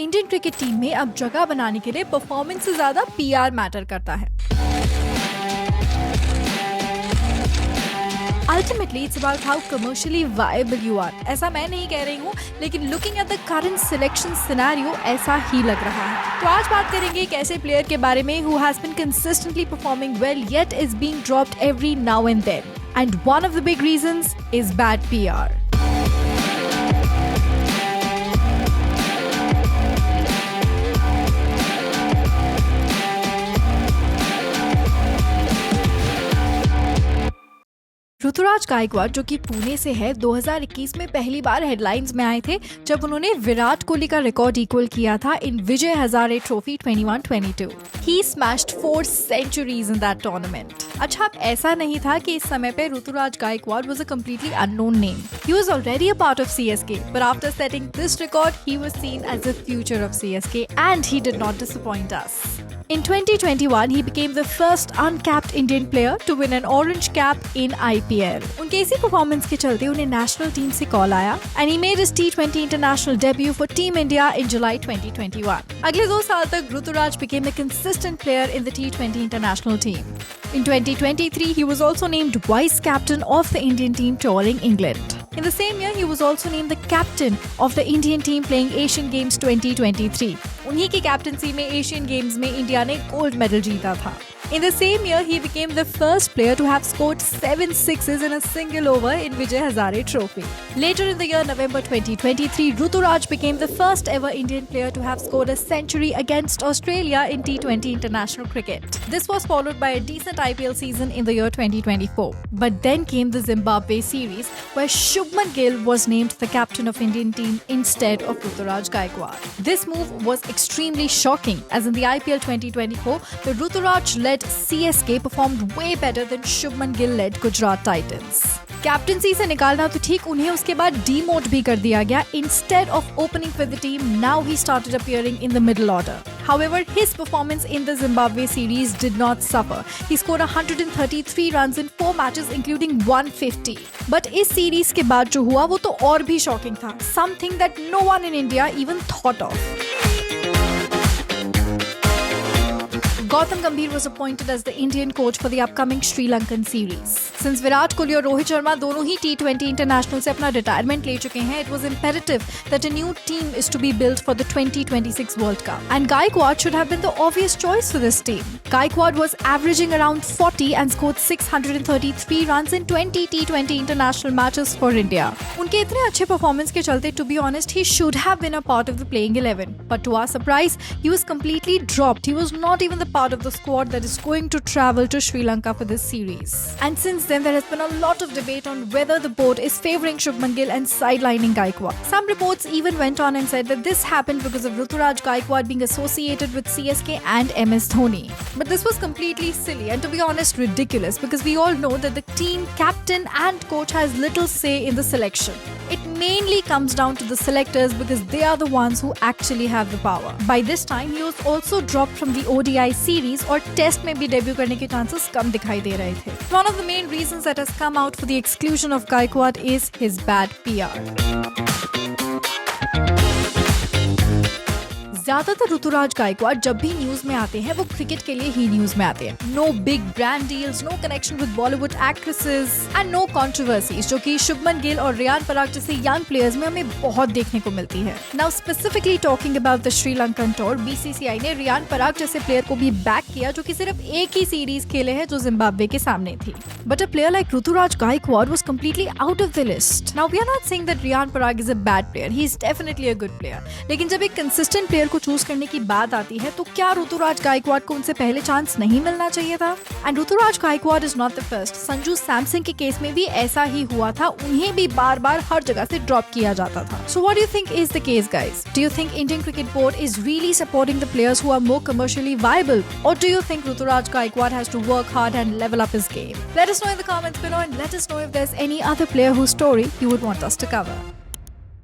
Indian cricket team में अब जगह बनाने के लिए परफॉर्मेंस से ज्यादा पीआर मैटर करता है। Ultimately, it's about how commercially viable you are. ऐसा मैं नहीं कह रही हूँ, लेकिन looking at the current selection scenario, ऐसा ही लग रहा है। तो आज बात करेंगे एक ऐसे प्लेयर के बारे में who has been consistently performing well yet is being dropped every now and then. And one of the big reasons is bad PR. Ruturaj Gaikwad जो कि पुणे से है, 2021 में पहली बार हेडलाइंस में आए थे जब उन्होंने विराट कोहली का रिकॉर्ड इक्वल किया था इन Vijay Hazare trophy 21-22। He smashed 4 centuries in that tournament. अच्छा, अब ऐसा नहीं था कि इस समय पे Ruturaj Gaikwad was a completely unknown name. He was already a part of CSK, but after setting this record, he was seen as the future of CSK and he did not disappoint us. In 2021, he became the first uncapped Indian player to win an orange cap in IPL. उनके इसी performance के चलते उन्हें national team से call आया and he made his T20 international debut for Team India in July 2021. अगले 2 साल तक Rituraj became a consistent player in the T20 international team. In 2023, he was also named vice captain of the Indian team touring England. In the same year, he was also named the captain of the Indian team playing Asian Games 2023. उन्हीं की captaincy में Asian games में India ने gold medal जीता था. In the same year, he became the first player to have scored 7 sixes in a single over in Vijay Hazare Trophy. Later in the year, November 2023, Ruturaj became the first ever Indian player to have scored a century against Australia in T20 international cricket. This was followed by a decent IPL season in the year 2024. But then came the Zimbabwe series, where Shubman Gill was named the captain of Indian team instead of Ruturaj Gaikwad. This move was extremely shocking, as in the IPL 2024, the Ruturaj-led CSK performed way better than Shubman Gill-led Gujarat Titans. Captaincy से निकालना तो ठीक, उन्हें उसके बाद demote भी कर दिया गया. Instead of opening for the team, now he started appearing in the middle order. However, his performance in the Zimbabwe series did not suffer. He scored 133 runs in 4 matches, including 150. But इस series के बाद जो हुआ वो तो और भी shocking था. Something that no one in India even thought of. Gautam Gambhir was appointed as the Indian coach for the upcoming Sri Lankan series. Since Virat Kohli और रोहित शर्मा दोनों ही T20 international से अपना रिटायरमेंट ले चुके हैं, it was imperative that a new team is to be built for the 2026 World Cup. And Gaikwad should have been the obvious choice for this team. Gaikwad was averaging around 40 and scored 633 runs in 20 T20 international matches for India. उनके इतने अच्छे performance के चलते, to be honest, he should have been a part of the playing 11. But to our surprise, he was completely dropped. He was not even the part of the squad that is going to travel to Sri Lanka for this series. And since then, there has been a lot of debate on whether the board is favouring Shubman Gill and sidelining Gaikwad. Some reports even went on and said that this happened because of Ruturaj Gaikwad being associated with CSK and MS Dhoni. But this was completely silly and, to be honest, ridiculous, because we all know that the team captain and coach has little say in the selection. It mainly comes down to the selectors because they are the ones who actually have the power. By this time, he was also dropped from the ODI series और test में भी debut करने के chances कम दिखाई दे रहे थे. One of the main reasons that has come out for the exclusion of Gaikwad is his bad PR. ज्यादातर ऋतुराज गायकवाड जब भी न्यूज में आते हैं वो क्रिकेट के लिए ही न्यूज में आते हैं. No big brand deals, no connection with Bollywood actresses and no controversies, जो कि शुभमन गिल और रियान पराग जैसे यंग प्लेयर्स में हमें बहुत देखने को मिलती है. Now specifically talking about the Sri Lankan tour, BCCI ने रियान पराग जैसे प्लेयर को भी बैक किया जो कि सिर्फ एक ही सीरीज खेले हैं जो जिम्बाब्वे के सामने थी. But a player like Ruturaj Gaikwad was completely out of the list. Now we are not saying that Riyan Parag is a bad player, he is definitely a good player. लेकिन जब एक कंसिस्टेंट प्लेयर को चूज करने की बात आती है तो क्या ऋतुराज गायकवाड को उनसे पहले चांस नहीं मिलना चाहिए था? And Ruturaj Gaikwad is not the first. Sanju Samson के केस में भी ऐसा ही हुआ था, उन्हें भी बार बार हर जगह से ड्रॉप किया जाता था. So what do you think is the case, guys? Do you think Indian cricket board is really supporting the players who are more commercially viable, और do you think Ruturaj Gaikwad has to work hard and level up his game? Let us know in the comments below and let us know if there's any other player whose story you would want us to cover.